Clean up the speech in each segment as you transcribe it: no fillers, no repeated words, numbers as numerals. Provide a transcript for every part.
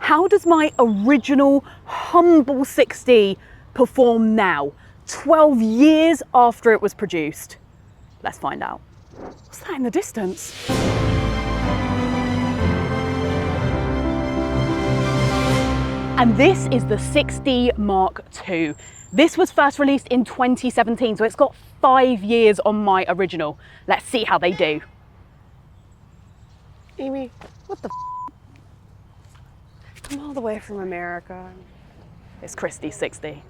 How does my original humble 6D perform now, 12 years after it was produced? Let's find out. What's that in the distance? And this is the 6D Mark II. This was first released in 2017, so it's got 5 years on my original. Let's see how they do. Amy, what the f? I'm all the way from America. It's Kristi's 6D.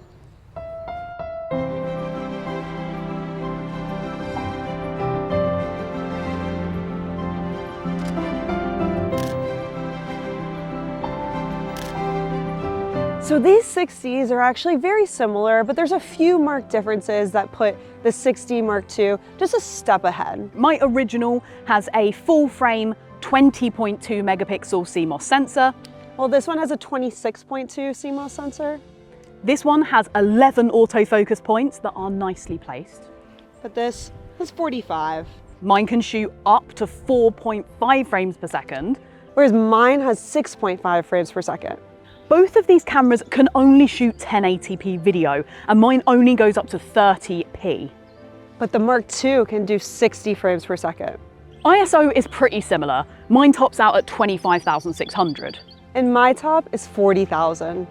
So these 6Ds are actually very similar, but there's a few marked differences that put the 6D Mark II just a step ahead. My original has a full frame 20.2 megapixel CMOS sensor. Well, this one has a 26.2 CMOS sensor. This one has 11 autofocus points that are nicely placed. But this is 45. Mine can shoot up to 4.5 frames per second. Whereas mine has 6.5 frames per second. Both of these cameras can only shoot 1080p video, and mine only goes up to 30p. But the Mark II can do 60 frames per second. ISO is pretty similar. Mine tops out at 25,600. And my top is 40,000.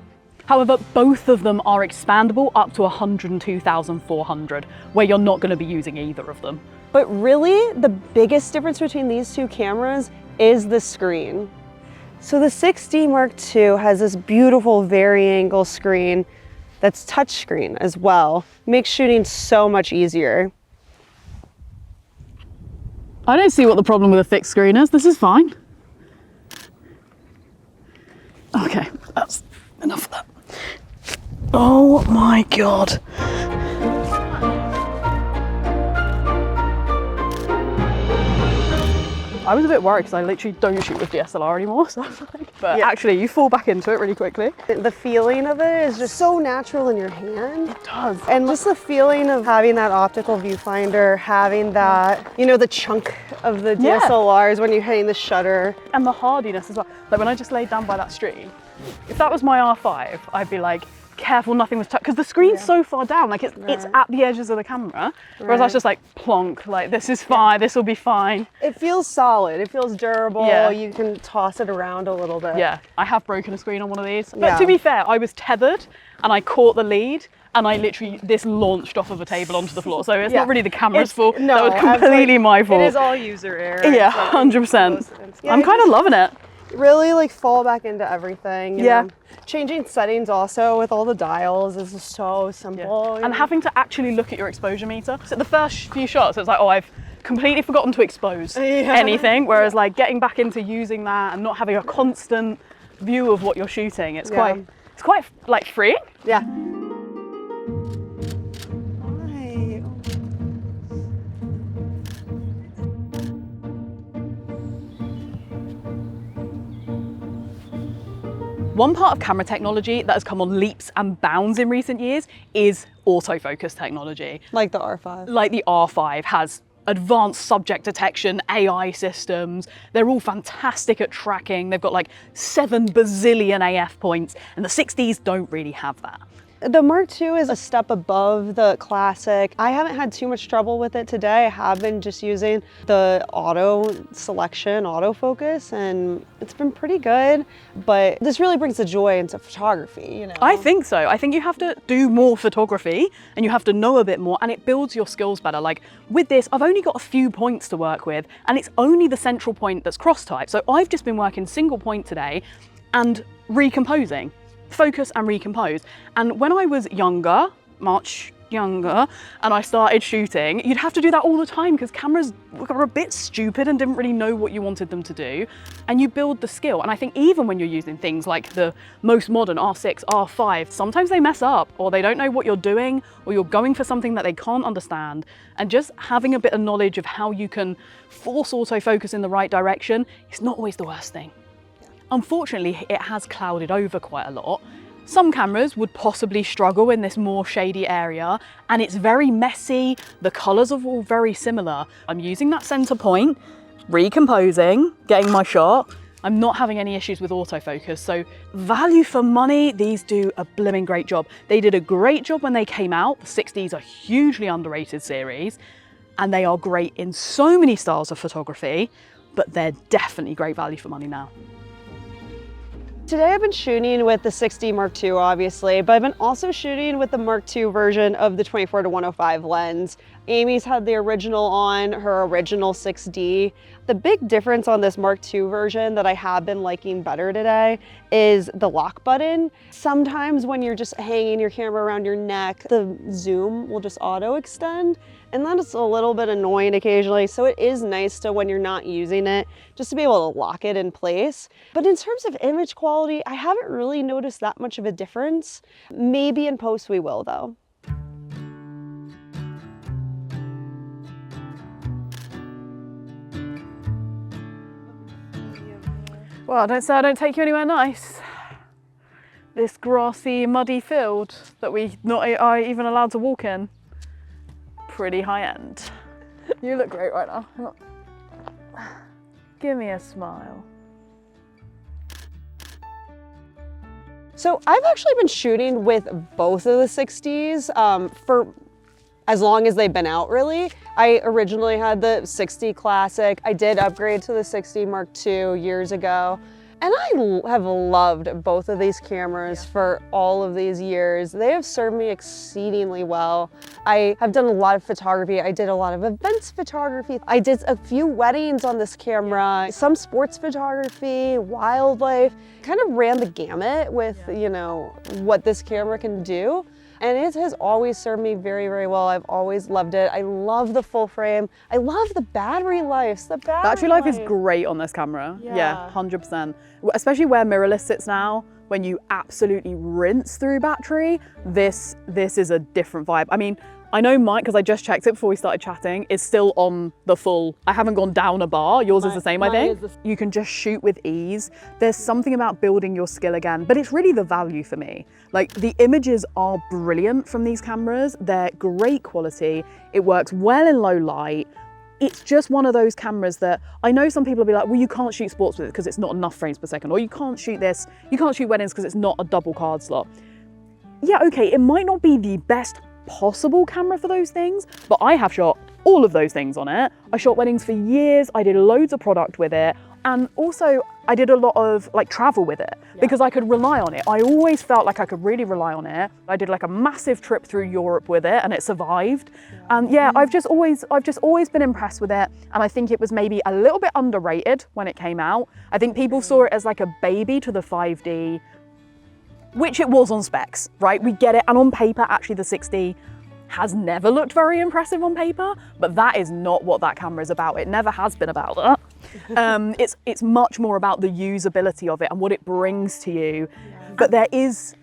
However, both of them are expandable up to 102,400, where you're not going to be using either of them. But really, the biggest difference between these two cameras is the screen. So the 6D Mark II has this beautiful vari-angle screen that's touchscreen as well. Makes shooting so much easier. I don't see what the problem with a fixed screen is. This is fine. Okay, that's enough of that. Oh my God. I was a bit worried because I literally don't shoot with DSLR anymore, so I was like, but actually you fall back into it really quickly. The feeling of it is just so natural in your hand. It does. And just the feeling of having that optical viewfinder, having that, you know, the chunk of the DSLRs when you're hitting the shutter. And the hardiness as well. Like when I just laid down by that stream, if that was my R5, I'd be like, careful nothing was touched, because the screen's so far down, like it's at the edges of the camera, whereas I was just like plonk, like this is fine, this will be fine. It feels solid, it feels durable, you can toss it around a little bit. Yeah, I have broken a screen on one of these, but to be fair, I was tethered and I caught the lead and I literally, this launched off of a table onto the floor, so it's not really the camera's fault, no, that was completely my fault. It is all user error. Yeah, 100%. I'm kind of loving it. Really like fall back into everything. You know? Changing settings also with all the dials is just so simple. And having to actually look at your exposure meter. So the first few shots, it's like, oh, I've completely forgotten to expose anything. Whereas like getting back into using that and not having a constant view of what you're shooting, it's quite like freeing. Yeah. One part of camera technology that has come on leaps and bounds in recent years is autofocus technology. Like the R5. Like the R5 has advanced subject detection, AI systems. They're all fantastic at tracking. They've got like 7 bazillion AF points, and the 6Ds don't really have that. The Mark II is a step above the classic. I haven't had too much trouble with it today. I have been just using the auto selection, autofocus, and it's been pretty good. But this really brings the joy into photography, you know? I think so. I think you have to do more photography and you have to know a bit more, and it builds your skills better. Like with this, I've only got a few points to work with, and it's only the central point that's cross type. So I've just been working single point today and recomposing. Focus and recompose. And when I was younger, much younger, and I started shooting, you'd have to do that all the time because cameras were a bit stupid and didn't really know what you wanted them to do. And you build the skill. And I think even when you're using things like the most modern R6, R5, sometimes they mess up or they don't know what you're doing, or you're going for something that they can't understand. And just having a bit of knowledge of how you can force autofocus in the right direction is not always the worst thing. Unfortunately, it has clouded over quite a lot. Some cameras would possibly struggle in this more shady area, and it's very messy. The colors are all very similar. I'm using that center point, recomposing, getting my shot, I'm not having any issues with autofocus. So value for money, these do a blimmin' great job. They did a great job when they came out. The 60s are a hugely underrated series, and they are great in so many styles of photography, but they're definitely great value for money now. Today I've been shooting with the 6D Mark II, obviously, but I've been also shooting with the Mark II version of the 24-105 lens. Amy's had the original on, her original 6D. The big difference on this Mark II version that I have been liking better today is the lock button. Sometimes when you're just hanging your camera around your neck, the zoom will just auto extend, and that is a little bit annoying occasionally. So it is nice to, when you're not using it, just to be able to lock it in place. But in terms of image quality, I haven't really noticed that much of a difference. Maybe in post we will though. Well, don't say I don't take you anywhere nice. This grassy, muddy field that we not are even allowed to walk in. Pretty high end. You look great right now. Give me a smile. So I've actually been shooting with both of the 60s for as long as they've been out, really. I originally had the 60 Classic. I did upgrade to the 60 Mark II years ago. And I have loved both of these cameras for all of these years. They have served me exceedingly well. I have done a lot of photography. I did a lot of events photography. I did a few weddings on this camera, some sports photography, wildlife, kind of ran the gamut with, you know, what this camera can do. And it has always served me very, very well. I've always loved it. I love the full frame. I love the battery life. The battery life is great on this camera. Yeah, 100%. Especially where mirrorless sits now, when you absolutely rinse through battery, this is a different vibe. I mean, I know mine, because I just checked it before we started chatting, is still on the full, I haven't gone down a bar. Yours is the same, I think. You can just shoot with ease. There's something about building your skill again, but it's really the value for me. Like, the images are brilliant from these cameras. They're great quality. It works well in low light. It's just one of those cameras that I know some people will be like, well, you can't shoot sports with it because it's not enough frames per second, or you can't shoot this, you can't shoot weddings because it's not a double card slot. Yeah, okay, it might not be the best possible camera for those things, but I have shot all of those things on it. I shot weddings for years, I did loads of product with it, and also I did a lot of like travel with it because I could rely on it. I always felt like I could really rely on it. I did like a massive trip through Europe with it and it survived. And yeah, I've just always been impressed with it, and I think it was maybe a little bit underrated when it came out. I think people saw it as like a baby to the 5D, which it was on specs, right? We get it, and on paper, actually the 6D has never looked very impressive on paper, but that is not what that camera is about. It never has been about that. It's much more about the usability of it and what it brings to you. But there is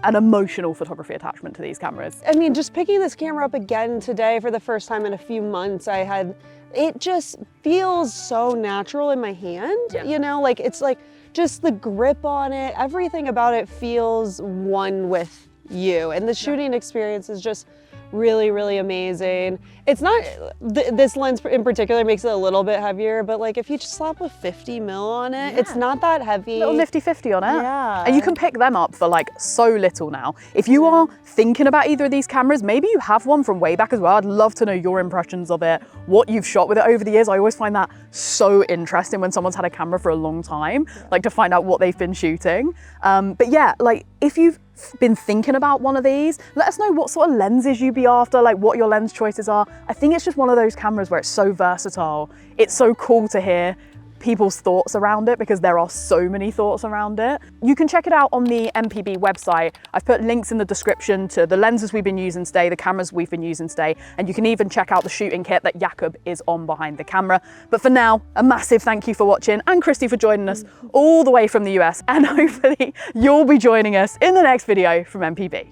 an emotional photography attachment to these cameras. I mean, just picking this camera up again today for the first time in a few months, it just feels so natural in my hand, you know, like it's like just the grip on it, everything about it feels one with you. And the shooting experience is just really, really amazing. It's not, this lens in particular makes it a little bit heavier, but like if you just slap a 50 mil on it, it's not that heavy. Little nifty 50 on it. Yeah. And you can pick them up for like so little now. If you are thinking about either of these cameras, maybe you have one from way back as well. I'd love to know your impressions of it, what you've shot with it over the years. I always find that so interesting when someone's had a camera for a long time, like to find out what they've been shooting. But yeah, like if you've been thinking about one of these, let us know what sort of lenses you'd be after, like what your lens choices are. I think it's just one of those cameras where it's so versatile. It's so cool to hear people's thoughts around it because there are so many thoughts around it. You can check it out on the MPB website. I've put links in the description to the lenses we've been using today, the cameras we've been using today, and you can even check out the shooting kit that Jakob is on behind the camera. But for now, a massive thank you for watching, and Kristi for joining us all the way from the US, and hopefully you'll be joining us in the next video from MPB.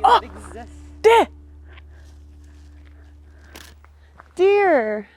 Oh, dear! Dear.